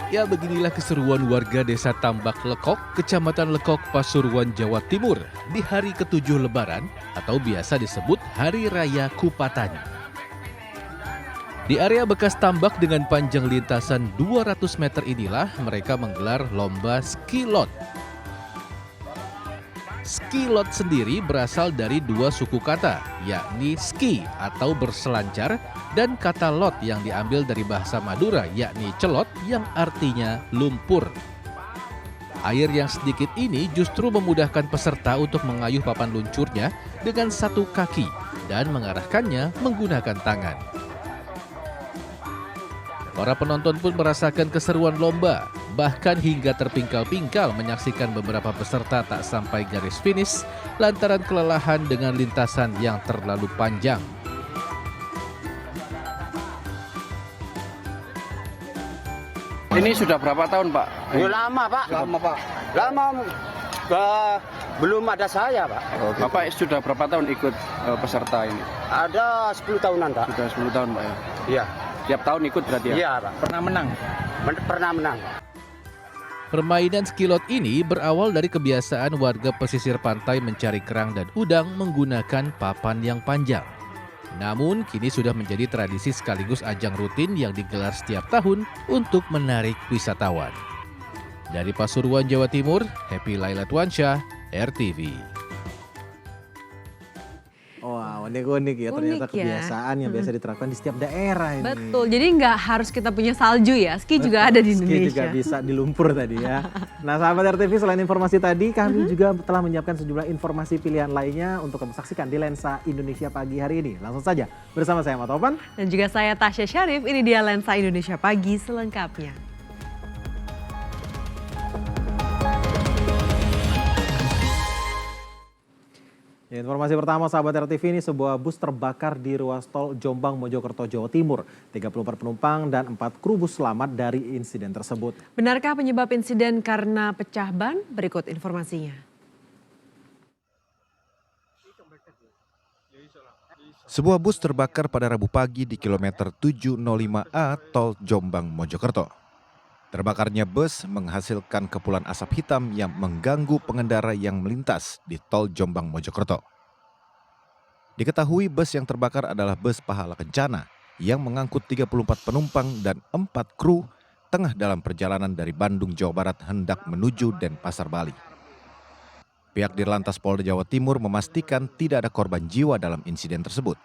Ya, beginilah keseruan warga Desa Tambak Lekok, Kecamatan Lekok, Pasuruan, Jawa Timur di hari ke-7 Lebaran atau biasa disebut Hari Raya Kupatan. Di area bekas tambak dengan panjang lintasan 200 meter inilah mereka menggelar lomba skilot. Skilot sendiri berasal dari dua suku kata, yakni ski atau berselancar dan kata lot yang diambil dari bahasa Madura, yakni celot yang artinya lumpur. Air yang sedikit ini justru memudahkan peserta untuk mengayuh papan luncurnya dengan satu kaki dan mengarahkannya menggunakan tangan. Para penonton pun merasakan keseruan lomba, bahkan hingga terpingkal-pingkal menyaksikan beberapa peserta tak sampai garis finish lantaran kelelahan dengan lintasan yang terlalu panjang. Ini sudah berapa tahun, Pak? Lama, Pak. Lama, Pak. Lama, belum ada saya, Pak. Bapak sudah berapa tahun ikut peserta ini? Ada 10 tahunan, Pak. Sudah 10 tahun, Pak ya? Iya. Tiap tahun ikut berarti ya? Iya, Pak. Pernah menang? Pernah menang. Permainan skilot ini berawal dari kebiasaan warga pesisir pantai mencari kerang dan udang menggunakan papan yang panjang. Namun kini sudah menjadi tradisi sekaligus ajang rutin yang digelar setiap tahun untuk menarik wisatawan. Dari Pasuruan, Jawa Timur, Happy Lailatwansyah, RTV. Wah, unik-unik ya, ternyata Unik ya. kebiasaan yang biasa diterapkan di setiap daerah ini. Betul, jadi nggak harus kita punya salju ya, ski juga ada di Ski Indonesia. juga bisa di lumpur tadi ya. Nah, sahabat RTV, selain informasi tadi, kami juga telah menyiapkan sejumlah informasi pilihan lainnya untuk kamu saksikan di Lensa Indonesia pagi hari ini. Langsung saja bersama saya Ahmad Taufan. Dan juga saya Tasya Syarif, ini dia Lensa Indonesia Pagi selengkapnya. Ya, informasi pertama sahabat RTV ini sebuah bus terbakar di ruas tol Jombang Mojokerto Jawa Timur. 34 penumpang dan 4 kru bus selamat dari insiden tersebut. Benarkah penyebab insiden karena pecah ban? Berikut informasinya. Sebuah bus terbakar pada Rabu pagi di kilometer 705A tol Jombang Mojokerto. Terbakarnya bus menghasilkan kepulan asap hitam yang mengganggu pengendara yang melintas di tol Jombang Mojokerto. Diketahui bus yang terbakar adalah bus Pahala Kencana yang mengangkut 34 penumpang dan 4 kru tengah dalam perjalanan dari Bandung, Jawa Barat hendak menuju Denpasar, Bali. Pihak Dirlantas Polda Jawa Timur memastikan tidak ada korban jiwa dalam insiden tersebut.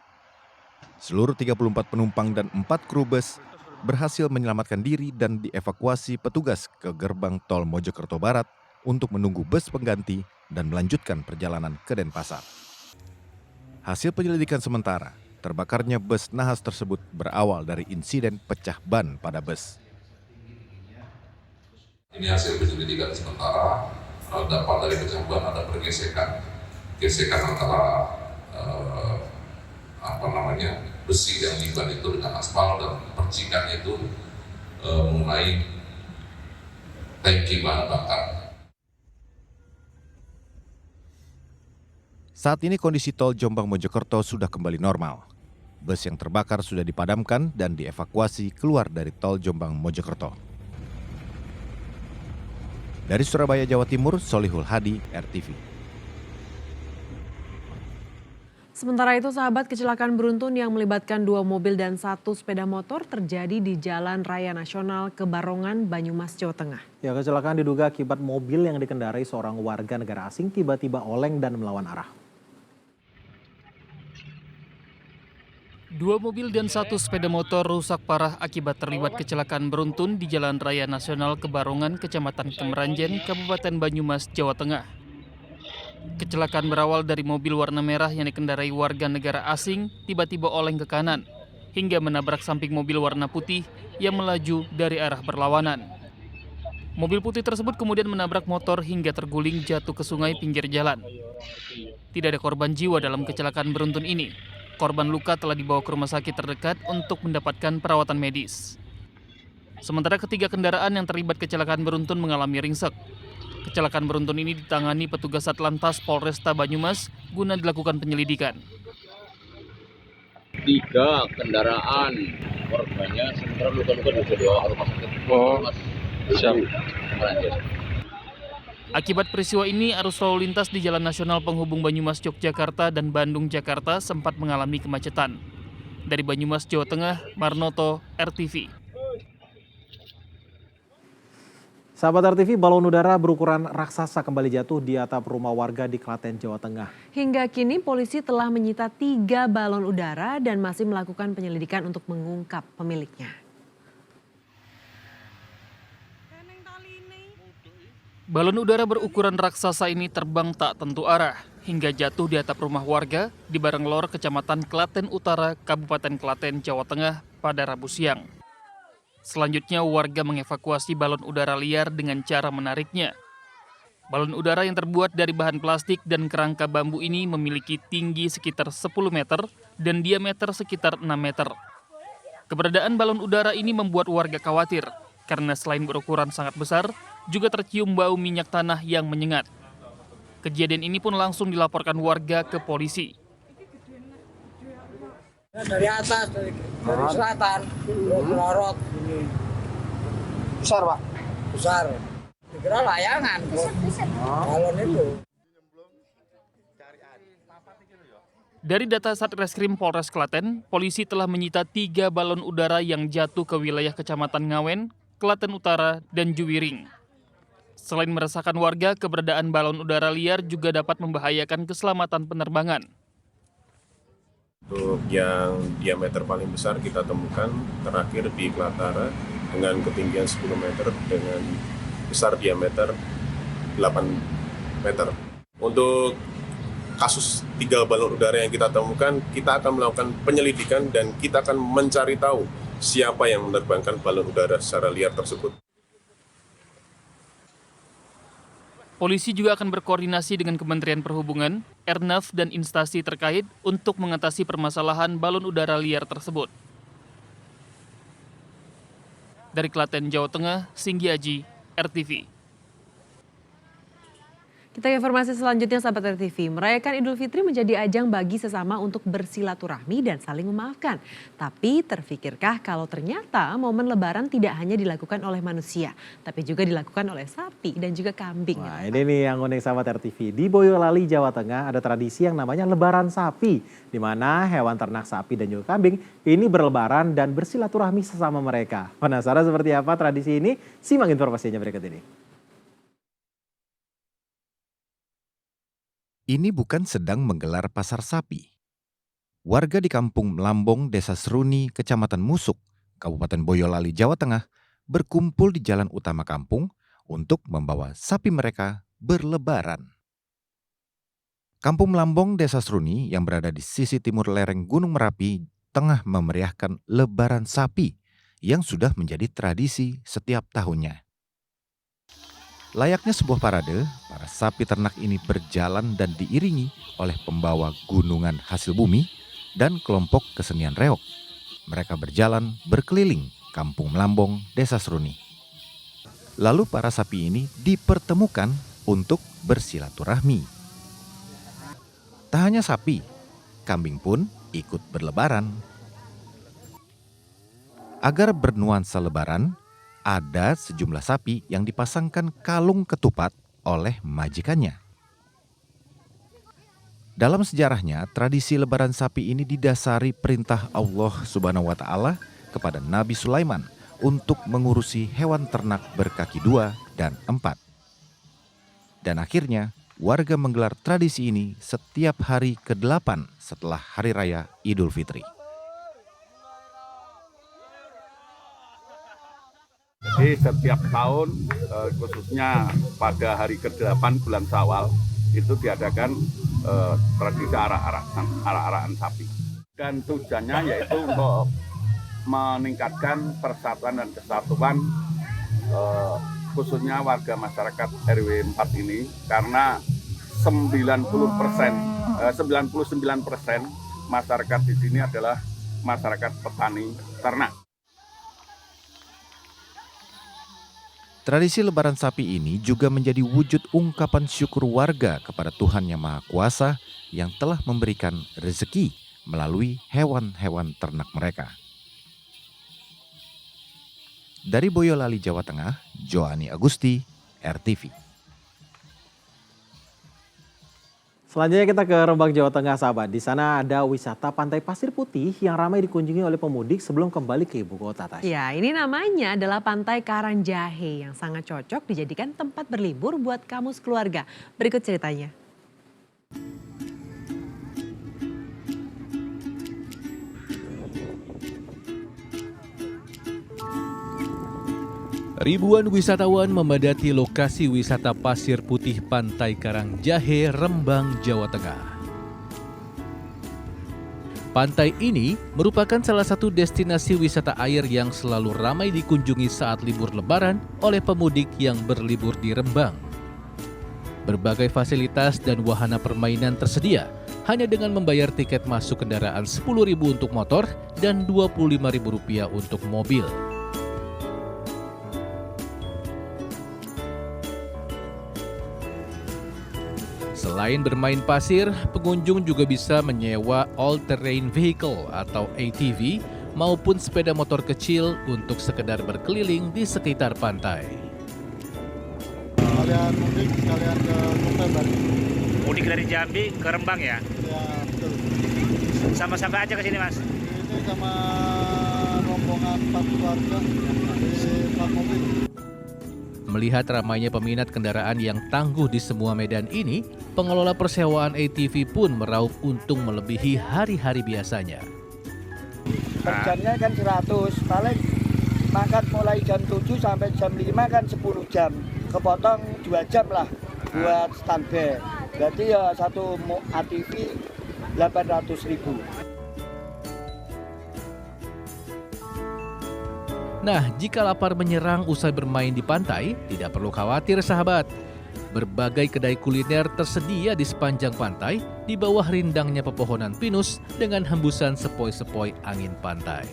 Seluruh 34 penumpang dan 4 kru bus berhasil menyelamatkan diri dan dievakuasi petugas ke gerbang tol Mojokerto Barat untuk menunggu bus pengganti dan melanjutkan perjalanan ke Denpasar. Hasil penyelidikan sementara, terbakarnya bus nahas tersebut berawal dari insiden pecah ban pada bus. Ini hasil penyelidikan sementara, dapat dari pecah ban ada pergesekan antara besi yang diban itu dengan aspal dan percikan itu mengenai tangki bahan bakar. Saat ini kondisi tol Jombang Mojokerto sudah kembali normal. Bus yang terbakar sudah dipadamkan dan dievakuasi keluar dari tol Jombang Mojokerto. Dari Surabaya, Jawa Timur, Solihul Hadi, RTV. Sementara itu, sahabat, kecelakaan beruntun yang melibatkan 2 mobil dan 1 sepeda motor terjadi di Jalan Raya Nasional Kebarongan, Banyumas, Jawa Tengah. Ya, kecelakaan diduga akibat mobil yang dikendarai seorang warga negara asing tiba-tiba oleng dan melawan arah. 2 mobil dan 1 sepeda motor rusak parah akibat terlibat kecelakaan beruntun di Jalan Raya Nasional Kebarongan, Kecamatan Kemeranjen, Kabupaten Banyumas, Jawa Tengah. Kecelakaan berawal dari mobil warna merah yang dikendarai warga negara asing tiba-tiba oleng ke kanan hingga menabrak samping mobil warna putih yang melaju dari arah berlawanan. Mobil putih tersebut kemudian menabrak motor hingga terguling jatuh ke sungai pinggir jalan. Tidak ada korban jiwa dalam kecelakaan beruntun ini. Korban luka telah dibawa ke rumah sakit terdekat untuk mendapatkan perawatan medis. Sementara ketiga kendaraan yang terlibat kecelakaan beruntun mengalami ringsek. Kecelakaan beruntun ini ditangani petugas Satlantas Polresta Banyumas guna dilakukan penyelidikan. 3 kendaraan korbannya sementara luka-luka di kedua rumah sakit. Oh, siap. Akibat peristiwa ini, arus lalu lintas di Jalan Nasional Penghubung Banyumas Yogyakarta dan Bandung Jakarta sempat mengalami kemacetan. Dari Banyumas, Jawa Tengah, Marnoto, RTV. Sahabat RTV, balon udara berukuran raksasa kembali jatuh di atap rumah warga di Klaten, Jawa Tengah. Hingga kini polisi telah menyita 3 balon udara dan masih melakukan penyelidikan untuk mengungkap pemiliknya. Balon udara berukuran raksasa ini terbang tak tentu arah hingga jatuh di atap rumah warga di Barenglor, Kecamatan Klaten Utara, Kabupaten Klaten, Jawa Tengah pada Rabu siang. Selanjutnya warga mengevakuasi balon udara liar dengan cara menariknya. Balon udara yang terbuat dari bahan plastik dan kerangka bambu ini memiliki tinggi sekitar 10 meter dan diameter sekitar 6 meter. Keberadaan balon udara ini membuat warga khawatir karena selain berukuran sangat besar, juga tercium bau minyak tanah yang menyengat. Kejadian ini pun langsung dilaporkan warga ke polisi. Dari atas, dari selatan, melorot. Besar, Pak? Besar. Dikira layangan. Balon itu. Dari data Satreskrim Polres Klaten, polisi telah menyita 3 balon udara yang jatuh ke wilayah Kecamatan Ngawen, Klaten Utara, dan Juwiring. Selain meresahkan warga, keberadaan balon udara liar juga dapat membahayakan keselamatan penerbangan. Untuk yang diameter paling besar kita temukan terakhir di Klatara dengan ketinggian 10 meter dengan besar diameter 8 meter. Untuk kasus 3 balon udara yang kita temukan, kita akan melakukan penyelidikan dan kita akan mencari tahu siapa yang menerbangkan balon udara secara liar tersebut. Polisi juga akan berkoordinasi dengan Kementerian Perhubungan, Airnav, dan instansi terkait untuk mengatasi permasalahan balon udara liar tersebut. Dari Klaten, Jawa Tengah, Singgi Aji, RTV. Kita ke informasi selanjutnya, sahabat RTV. Merayakan Idul Fitri menjadi ajang bagi sesama untuk bersilaturahmi dan saling memaafkan. Tapi terfikirkah kalau ternyata momen Lebaran tidak hanya dilakukan oleh manusia, tapi juga dilakukan oleh sapi dan juga kambing. Wah, ini nih yang unik sahabat RTV. Di Boyolali, Jawa Tengah ada tradisi yang namanya Lebaran Sapi, di mana hewan ternak sapi dan juga kambing ini berlebaran dan bersilaturahmi sesama mereka. Penasaran seperti apa tradisi ini? Simak informasinya berikut ini. Ini bukan sedang menggelar pasar sapi. Warga di Kampung Melambong, Desa Seruni, Kecamatan Musuk, Kabupaten Boyolali, Jawa Tengah, berkumpul di jalan utama kampung untuk membawa sapi mereka berlebaran. Kampung Melambong, Desa Seruni yang berada di sisi timur lereng Gunung Merapi tengah memeriahkan Lebaran Sapi yang sudah menjadi tradisi setiap tahunnya. Layaknya sebuah parade, para sapi ternak ini berjalan dan diiringi oleh pembawa gunungan hasil bumi dan kelompok kesenian reog. Mereka berjalan berkeliling Kampung Melambong, Desa Seruni. Lalu para sapi ini dipertemukan untuk bersilaturahmi. Tak hanya sapi, kambing pun ikut berlebaran. Agar bernuansa lebaran, ada sejumlah sapi yang dipasangkan kalung ketupat oleh majikannya. Dalam sejarahnya, tradisi lebaran sapi ini didasari perintah Allah Subhanahu wa Ta'ala kepada Nabi Sulaiman untuk mengurusi hewan ternak berkaki 2 dan 4. Dan akhirnya, warga menggelar tradisi ini setiap hari ke-8 setelah Hari Raya Idul Fitri. Jadi setiap tahun, khususnya pada hari ke-8 bulan Syawal, itu diadakan tradisi arak-arakan sapi. Dan tujuannya yaitu untuk meningkatkan persatuan dan kesatuan, khususnya warga masyarakat RW 4 ini, karena 99% masyarakat di sini adalah masyarakat petani ternak. Tradisi lebaran sapi ini juga menjadi wujud ungkapan syukur warga kepada Tuhan Yang Maha Kuasa yang telah memberikan rezeki melalui hewan-hewan ternak mereka. Dari Boyolali, Jawa Tengah, Joani Agusti, RTV. Selanjutnya kita ke Rembang, Jawa Tengah, sahabat. Di sana ada wisata Pantai Pasir Putih yang ramai dikunjungi oleh pemudik sebelum kembali ke ibu kota, Tasya. Ya, ini namanya adalah Pantai Karangjahe yang sangat cocok dijadikan tempat berlibur buat kamu sekeluarga. Berikut ceritanya. Ribuan wisatawan memadati lokasi wisata pasir putih Pantai Karangjahe, Rembang, Jawa Tengah. Pantai ini merupakan salah satu destinasi wisata air yang selalu ramai dikunjungi saat libur Lebaran oleh pemudik yang berlibur di Rembang. Berbagai fasilitas dan wahana permainan tersedia hanya dengan membayar tiket masuk kendaraan Rp10.000 untuk motor dan Rp25.000 untuk mobil. Selain bermain pasir, pengunjung juga bisa menyewa all-terrain vehicle atau ATV maupun sepeda motor kecil untuk sekedar berkeliling di sekitar pantai. Kalian mudik, kalian ke Kutai Bali. Mudik dari Jambi ke Rembang ya? Ya, betul. Sama siapa aja ke sini, Mas? Ini sama rombongan 4 keluarga di 4 mobil. Melihat ramainya peminat kendaraan yang tangguh di semua medan ini, pengelola persewa ATV pun meraup untung melebihi hari-hari biasanya. Per jamnya kan 100, paling makan mulai jam 7 sampai jam 5 kan 10 jam. Kepotong 2 jam lah buat standby. Berarti ya satu ATV 800.000. Nah, jika lapar menyerang usai bermain di pantai, tidak perlu khawatir sahabat. Berbagai kedai kuliner tersedia di sepanjang pantai di bawah rindangnya pepohonan pinus dengan hembusan sepoi-sepoi angin pantai.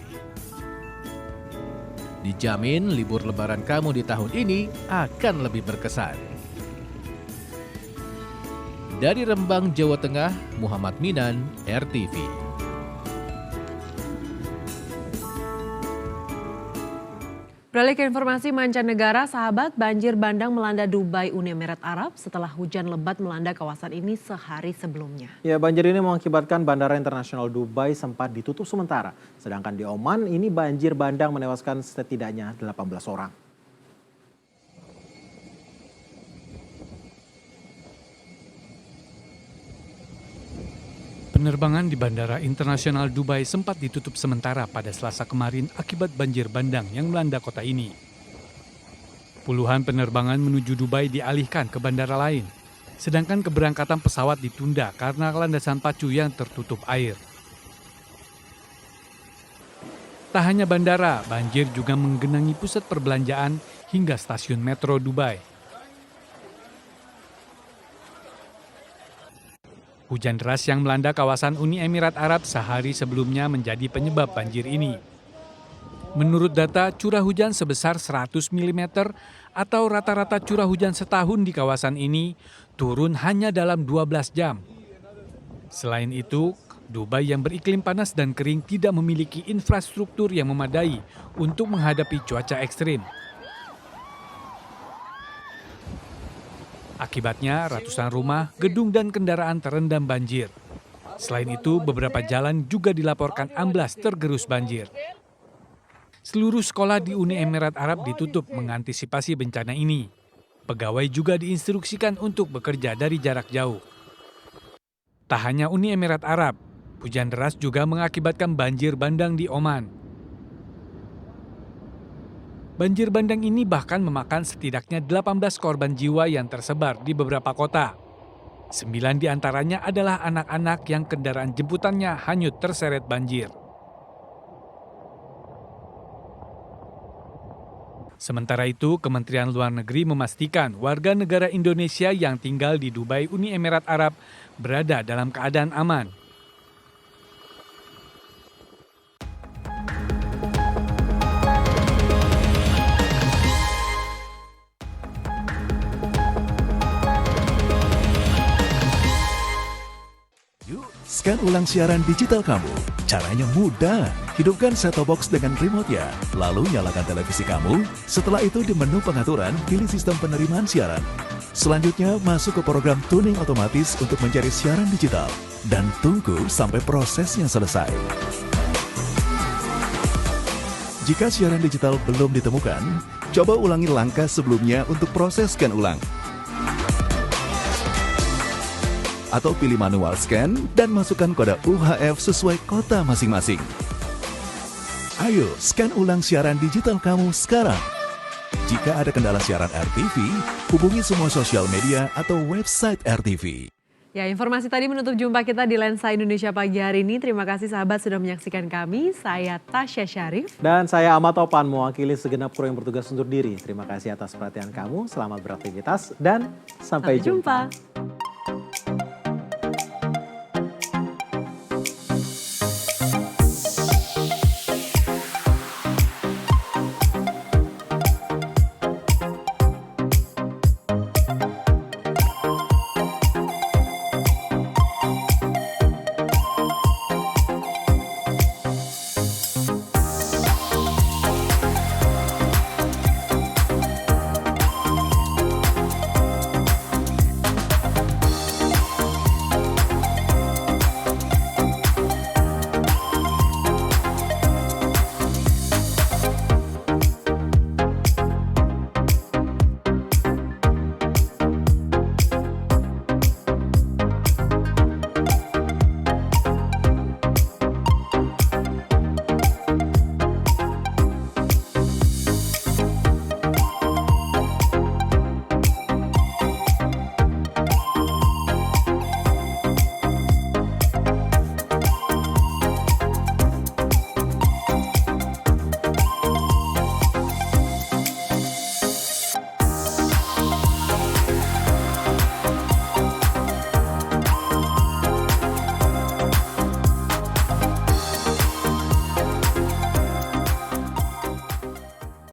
Dijamin libur lebaran kamu di tahun ini akan lebih berkesan. Dari Rembang, Jawa Tengah, Muhammad Minan, RTV. Beralih ke informasi mancanegara, sahabat, banjir bandang melanda Dubai, Uni Emirat Arab setelah hujan lebat melanda kawasan ini sehari sebelumnya. Ya, banjir ini mengakibatkan Bandara Internasional Dubai sempat ditutup sementara. Sedangkan di Oman, ini banjir bandang menewaskan setidaknya 18 orang. Penerbangan di Bandara Internasional Dubai sempat ditutup sementara pada Selasa kemarin akibat banjir bandang yang melanda kota ini. Puluhan penerbangan menuju Dubai dialihkan ke bandara lain, sedangkan keberangkatan pesawat ditunda karena landasan pacu yang tertutup air. Tak hanya bandara, banjir juga menggenangi pusat perbelanjaan hingga stasiun metro Dubai. Hujan deras yang melanda kawasan Uni Emirat Arab sehari sebelumnya menjadi penyebab banjir ini. Menurut data, curah hujan sebesar 100 mm atau rata-rata curah hujan setahun di kawasan ini turun hanya dalam 12 jam. Selain itu, Dubai yang beriklim panas dan kering tidak memiliki infrastruktur yang memadai untuk menghadapi cuaca ekstrim. Akibatnya, ratusan rumah, gedung, dan kendaraan terendam banjir. Selain itu, beberapa jalan juga dilaporkan amblas tergerus banjir. Seluruh sekolah di Uni Emirat Arab ditutup mengantisipasi bencana ini. Pegawai juga diinstruksikan untuk bekerja dari jarak jauh. Tak hanya Uni Emirat Arab, hujan deras juga mengakibatkan banjir bandang di Oman. Banjir bandang ini bahkan memakan setidaknya 18 korban jiwa yang tersebar di beberapa kota. 9 di antaranya adalah anak-anak yang kendaraan jemputannya hanyut terseret banjir. Sementara itu, Kementerian Luar Negeri memastikan warga negara Indonesia yang tinggal di Dubai, Uni Emirat Arab berada dalam keadaan aman. Scan ulang siaran digital kamu. Caranya mudah. Hidupkan set-top box dengan remote-nya, lalu nyalakan televisi kamu. Setelah itu di menu pengaturan, pilih sistem penerimaan siaran. Selanjutnya masuk ke program tuning otomatis untuk mencari siaran digital. Dan tunggu sampai prosesnya selesai. Jika siaran digital belum ditemukan, coba ulangi langkah sebelumnya untuk proses scan ulang. Atau pilih manual scan dan masukkan kode UHF sesuai kota masing-masing. Ayo, scan ulang siaran digital kamu sekarang. Jika ada kendala siaran RTV, hubungi semua sosial media atau website RTV. Ya, informasi tadi menutup jumpa kita di Lensa Indonesia pagi hari ini. Terima kasih sahabat sudah menyaksikan kami. Saya Tasya Syarif. Dan saya Ahmad Topan mewakili segenap kru yang bertugas undur diri. Terima kasih atas perhatian kamu, selamat beraktivitas dan sampai jumpa.